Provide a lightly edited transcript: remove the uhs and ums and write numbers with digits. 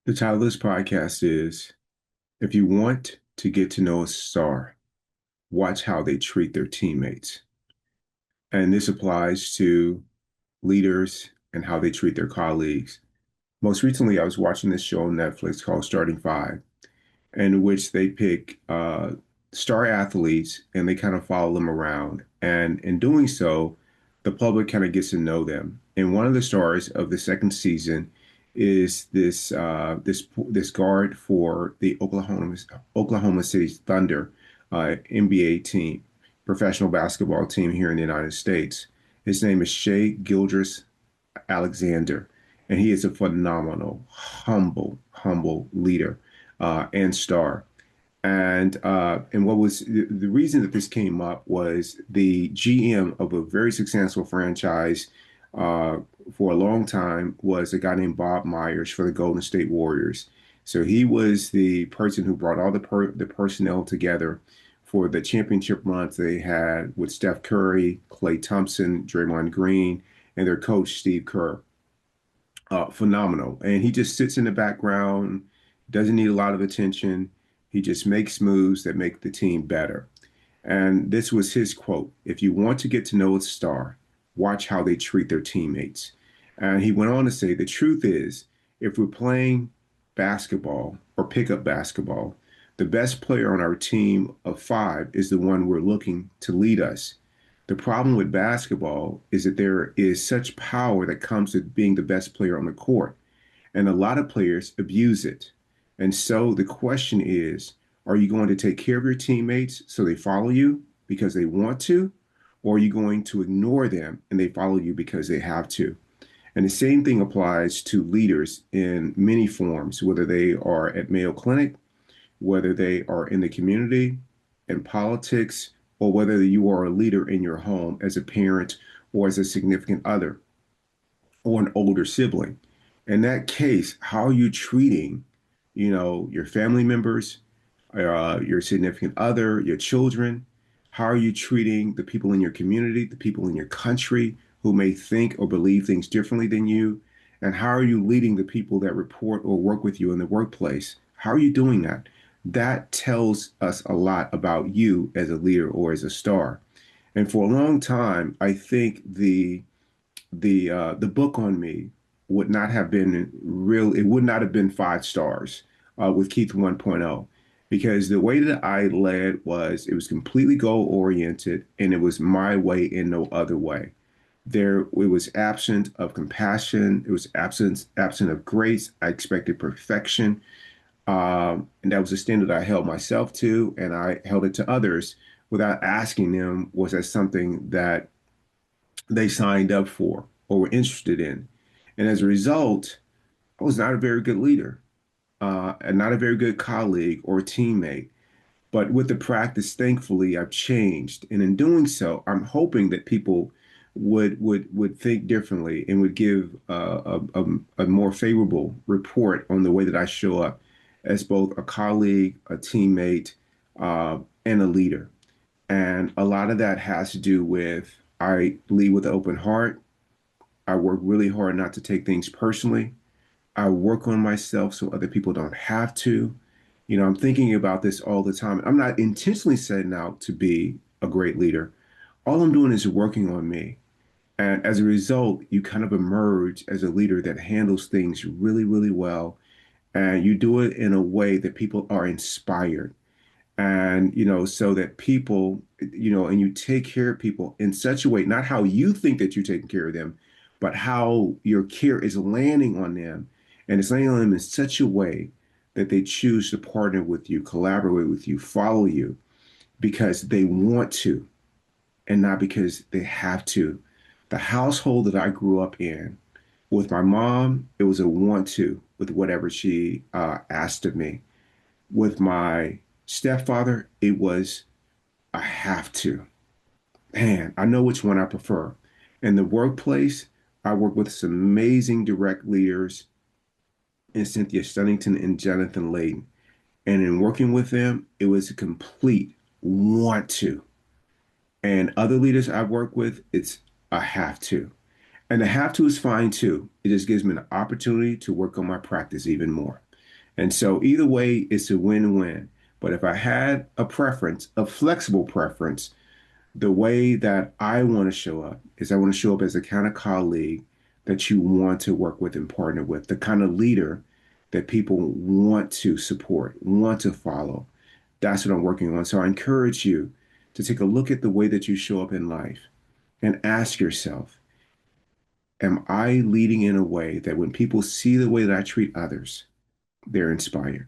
The title of this podcast is If You Want to Get to Know a Star, Watch How They Treat Their Teammates. And this applies to leaders and how they treat their colleagues. Most recently, I was watching this show on Netflix called Starting Five, in which they pick star athletes and they kind of follow them around. And in doing so, the public kind of gets to know them. And one of the stars of the second season is this guard for the Oklahoma City Thunder NBA team, professional basketball team here in the United States. His name is Shea Gildress Alexander, and he is a phenomenal, humble leader and star. And what was the reason that this came up was the GM of a very successful franchise uh, for a long time was a guy named Bob Myers for the Golden State Warriors. So he was the person who brought all the personnel together for the championship runs they had with Steph Curry, Klay Thompson, Draymond Green, and their coach Steve Kerr. Phenomenal. And he just sits in the background, doesn't need a lot of attention. He just makes moves that make the team better. And this was his quote: If you want to get to know a star, watch how they treat their teammates. And he went on to say, the truth is, if we're playing basketball or pickup basketball, the best player on our team of five is the one we're looking to lead us. The problem with basketball is that there is such power that comes with being the best player on the court, and a lot of players abuse it. And so the question is, are you going to take care of your teammates so they follow you because they want to, or are you going to ignore them and they follow you because they have to? And the same thing applies to leaders in many forms, whether they are at Mayo Clinic, whether they are in the community, in politics, or whether you are a leader in your home as a parent or as a significant other or an older sibling. In that case, how are you treating, your family members, your significant other, your children? How are you treating the people in your community, the people in your country who may think or believe things differently than you? And how are you leading the people that report or work with you in the workplace? How are you doing that? That tells us a lot about you as a leader or as a star. And for a long time, I think the book on me would not have been real. It would not have been 5 stars with Keith 1.0, because the way that I led was it was completely goal oriented and it was my way and no other way. There, it was absent of compassion. It was absent of grace. I expected perfection, and that was a standard I held myself to, and I held it to others without asking them, was that something that they signed up for or were interested in? And as a result, I was not a very good leader, and not a very good colleague or teammate. But with the practice, thankfully, I've changed. And in doing so, I'm hoping that people would think differently and would give a more favorable report on the way that I show up as both a colleague, a teammate, and a leader. And a lot of that has to do with I lead with an open heart. I work really hard not to take things personally. I work on myself so other people don't have to. I'm thinking about this all the time. I'm not intentionally setting out to be a great leader. All I'm doing is working on me. And as a result, you kind of emerge as a leader that handles things really, really well. And you do it in a way that people are inspired. And, so that people, and you take care of people in such a way, not how you think that you're taking care of them, but how your care is landing on them. And it's landing on them in such a way that they choose to partner with you, collaborate with you, follow you because they want to and not because they have to. The household that I grew up in with my mom, it was a want to with whatever she asked of me. With my stepfather, it was a have to. Man, I know which one I prefer. In the workplace, I work with some amazing direct leaders in Cynthia Stunnington and Jonathan Layden. And in working with them, it was a complete want to. And other leaders I've worked with, it's a have to. And the have to is fine too. It just gives me an opportunity to work on my practice even more. And so either way, it's a win-win. But if I had a preference, a flexible preference, the way that I want to show up is I want to show up as the kind of colleague that you want to work with and partner with, the kind of leader that people want to support, want to follow. That's what I'm working on. So I encourage you to take a look at the way that you show up in life and ask yourself, am I leading in a way that when people see the way that I treat others, they're inspired?